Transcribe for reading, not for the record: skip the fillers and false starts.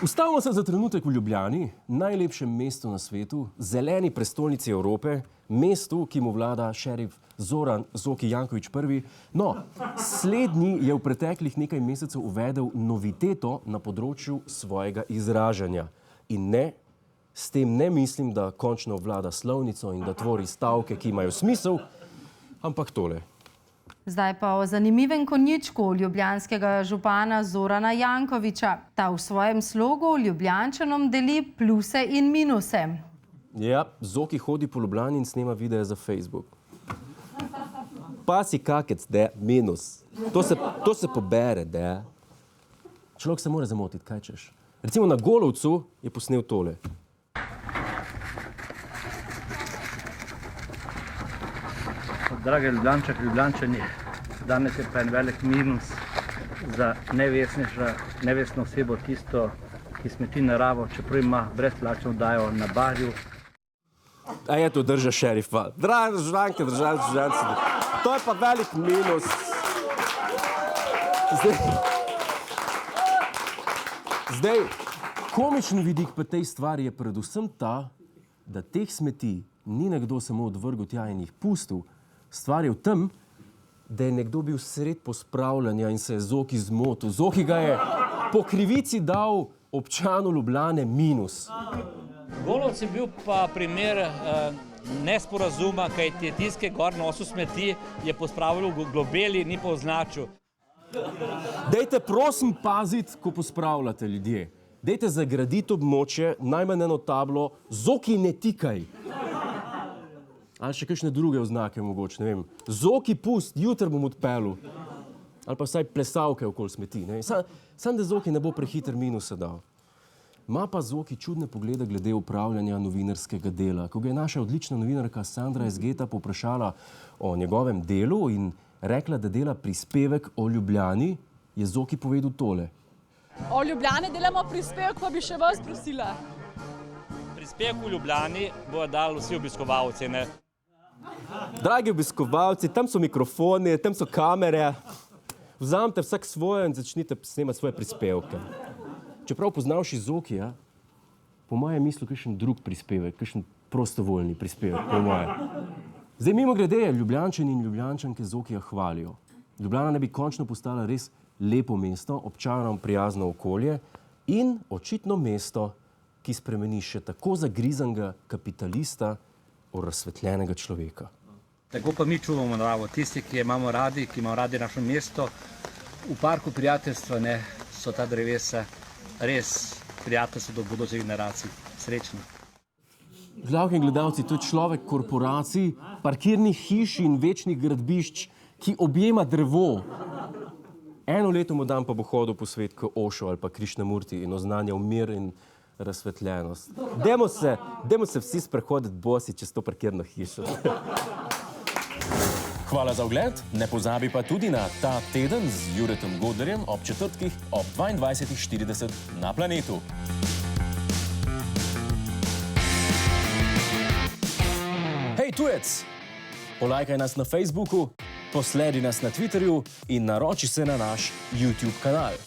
Ustavimo se za trenutek v Ljubljani, najlepšem mestu na svetu, zeleni prestolnici Evrope, mestu, ki mu vlada šerif Zoran Zoki Janković I. No, slednji je v preteklih nekaj mesecev uvedel noviteto na področju svojega izražanja. In ne, s tem ne mislim, da končno vlada slovnico in da tvori stavke, ki imajo smisel, ampak tole. Zdaj pa o zanimivem konjičku ljubljanskega župana Zorana Jankovića. Ta v svojem slogu Ljubljančanom deli pluse in minuse. Ja, Zoki hodi po Ljubljani in snema videe za Facebook. Pa si kakec, da, minus. To se pobere, da. Človek se mora zamotiti, kaj češ. Recimo na Golovcu je posnel tole. Drage Ljubljančanke, Ljubljančani, danes je pa en velik minus za nevestno osebo, tisto, ki smeti naravo, čeprav ima brezplačno oddajo na Barju. A je to drža šerifa. Drage državljanke, državljanci, to je pa velik minus. Zdaj, komični vidik pa tej stvari je predvsem ta, da teh smeti ni nekdo samo odvrgel tja in jih pustil. Stvar je v tem, da je nekdo bil sred pospravljanja in se je Zoki zmotil. Zoki ga je po krivici dal občanu Ljubljane minus. Golovec je bil pa primer nesporazuma, kajti tisti, ki je gor nosil smeti, je pospravljal v globeli, ni pa označil. Dajte prosim paziti, ko pospravljate ljudje. Dajte zagraditi območje, najmanj eno tablo, Zoki ne tikaj. Ali še kakšne druge oznake mogoče, ne vem. Zoki pust, jutri bom odpeljal. Ali pa vsaj plesavke okoli smeti. Samo da Zoki ne bo prehiter minusa dal. Ma pa Zoki čudne poglede glede upravljanja novinarskega dela. Ko ga je naša odlična novinarka Sandra iz Geta povprašala o njegovem delu in rekla, da dela prispevek o Ljubljani, je Zoki povedal tole. O Ljubljani delamo prispevek, pa bi še vas prosila. Prispevek v Ljubljani bojo dali vsi obiskovalci, ne? Dragi obiskovalci, tam so mikrofoni, tam so kamere. Vzamite vsak svoje in začnite snemati svoje prispevke. Čeprav poznavši Zokija, po mojem mislu kakšen drug prispevek, kakšen prostovoljni prispevek, po mojem. Zdaj mimogrede, Ljubljančani in Ljubljančanke Zokija hvalijo. Ljubljana ne bi končno postala res lepo mesto, občanom prijazno okolje in očitno mesto, ki spremeni še tako zagrizanega kapitalista v razsvetljenega človeka. Tako pa mi čuvamo naravo. Tisti, ki imamo radi našo mesto, v parku prijateljstva so ta drevesa res prijateljstvo do bodočih generacij. Srečno. Gledalke in gledalci, to je človek korporacij, parkirnih hiš in večnih gradbišč, ki objema drevo. Eno leto mu dan pa bo hodil po svet k Ošo ali pa Krišnamurti in oznanjal mir in razsvetljenost. Dajmo se vsi sprehoditi bosi čez to parkirno hišo. Hvala za ogled, ne pozabi pa tudi na Ta teden z Juretom Godlerjem ob četrtkih ob 22:40 na Planetu. Hej tujec, polajkaj nas na Facebooku, posledi nas na Twitterju in naroči se na naš YouTube kanal.